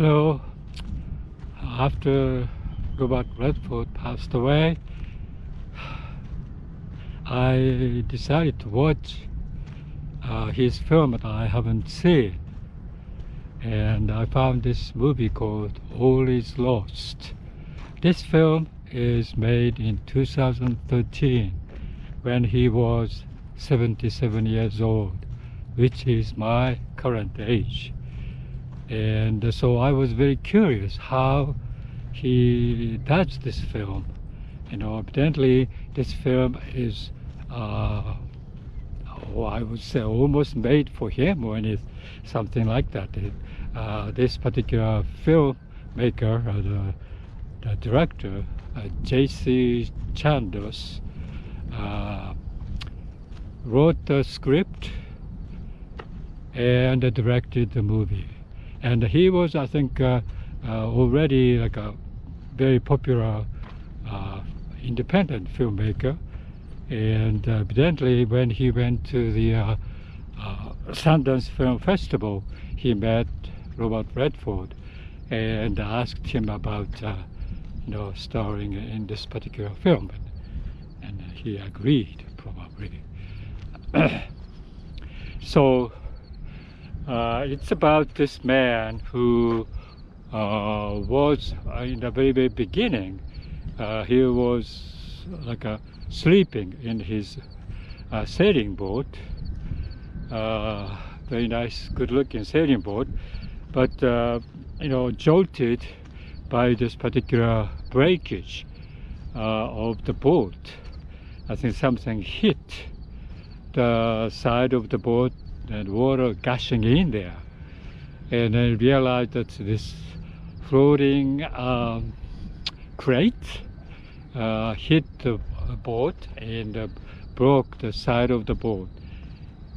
Hello. After Robert Redford passed away, I decided to watch his film that I haven't seen. And I found this movie called All Is Lost. This film is made in 2013 when he was 77 years old, which is my current age. And so I was very curious how he does this film. Evidently this film is, I would say, almost made for him, or something like that. This particular filmmaker, the director, J.C. Chandos, wrote the script and directed the movie. And he was, I think, already like a very popular independent filmmaker. And evidently, when he went to the Sundance Film Festival, he met Robert Redford and asked him about, starring in this particular film. And he agreed, probably. So it's about this man who was in the very, very beginning. He was like sleeping in his sailing boat, very nice, good-looking sailing boat, but jolted by this particular breakage of the boat. I think something hit the side of the boat and water gushing in there, and then realized that this floating crate hit the boat and broke the side of the boat.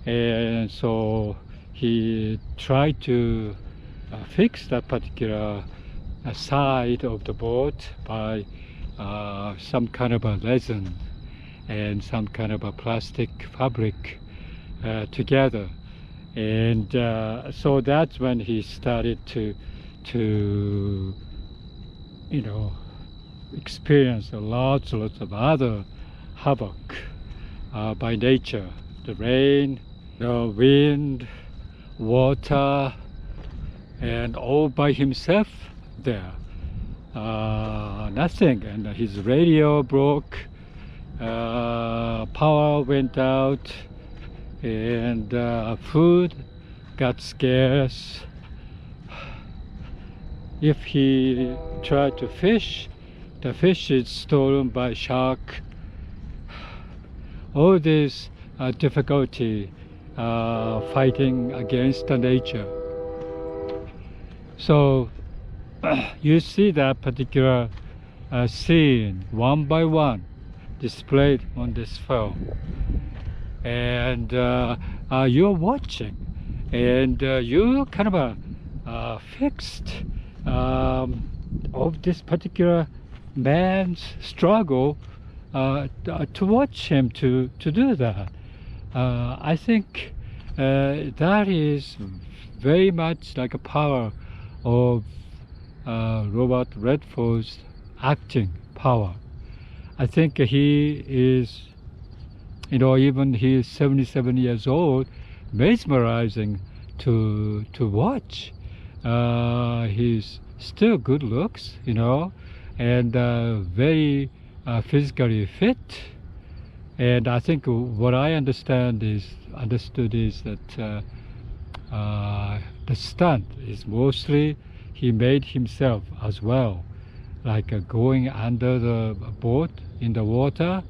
And so he tried to fix that particular side of the boat by some kind of a resin and some kind of a plastic fabric together. And so that's when he started to experience lots of other havoc by nature. The rain, the wind, water, and all by himself there. Nothing. And his radio broke, power went out, and food got scarce. If he tried to fish, the fish is stolen by shark. All this difficulty fighting against the nature. So you see that particular scene one by one displayed on this film, and you're watching, and you kind of fixed of this particular man's struggle to watch him to do that. I think that is very much like a power of Robert Redford's acting power. I think he is, even he is 77 years old, mesmerizing to watch. He's still good looks, and very physically fit. And I think what I understood is that the stunt is mostly he made himself as well, like going under the boat in the water,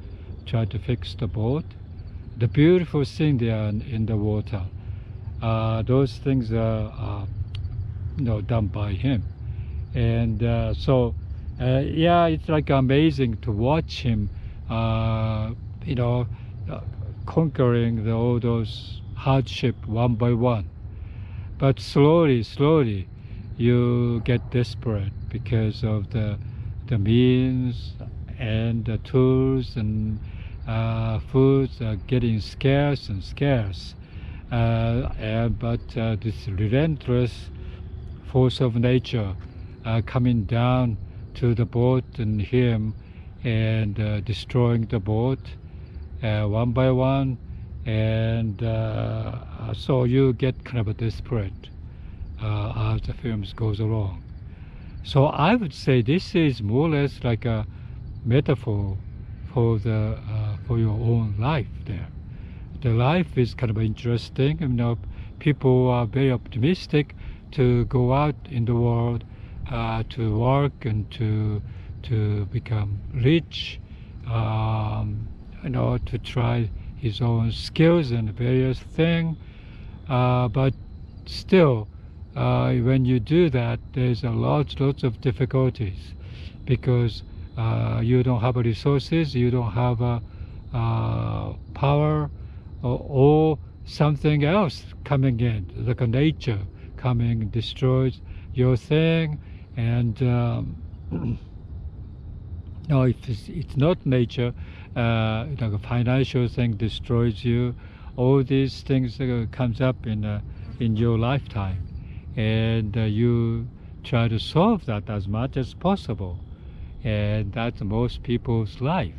try to fix the boat. The beautiful thing there in the water, those things are done by him. And so yeah, it's like amazing to watch him conquering all those hardship one by one. But slowly you get desperate because of the means and the tools and foods are getting scarce and scarce. But this relentless force of nature coming down to the boat and him, and destroying the boat one by one, and so you get kind of desperate as the film goes along. So I would say this is more or less like a metaphor for the for your own life there. The life is kind of interesting. You know, people are very optimistic to go out in the world, to work and to become rich, you know, to try his own skills and various things. But still, when you do that, there's lots of difficulties, because you don't have resources, you don't have power, or something else coming in, like a nature coming destroys your thing, and no, if it's not nature, like a financial thing destroys you. All these things comes up in your lifetime, and you try to solve that as much as possible, and that's most people's life.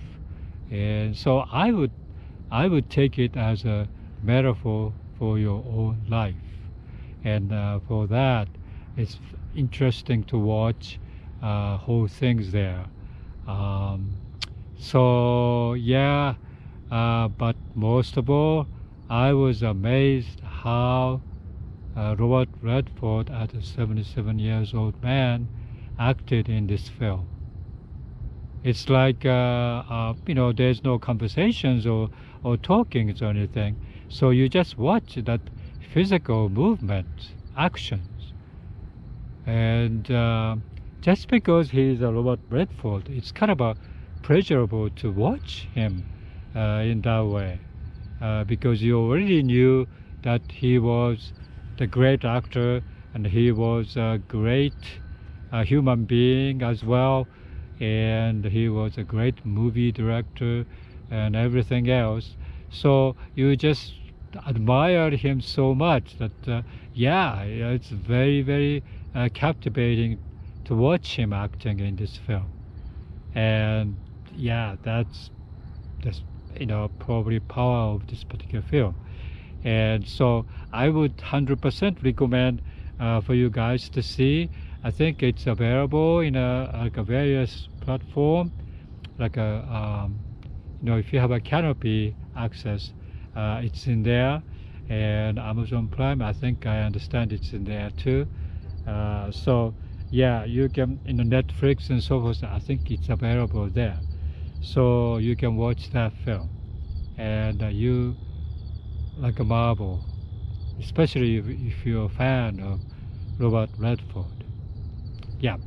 And so I would take it as a metaphor for your own life, and for that, it's interesting to watch whole things there. So yeah, but most of all, I was amazed how Robert Redford, as a 77 years old man, acted in this film. It's like you know, there's no conversations or talkings or anything, so you just watch that physical movement, actions, and just because he's a Robert Redford, it's kind of pleasurable to watch him in that way, because you already knew that he was the great actor, and he was a great human being as well, and he was a great movie director and everything else. So you just admired him so much that yeah, it's very captivating to watch him acting in this film. And yeah, that's you know, probably power of this particular film. And so I would 100% recommend for you guys to see. I think it's available in like a various platform, like a you know, if you have a Canopy access, it's in there, and Amazon Prime, I think, I understand it's in there too. So yeah, you can, in the Netflix and so forth, I think it's available there, so you can watch that film, and you like a marvel, especially if you're a fan of Robert Redford. Yeah.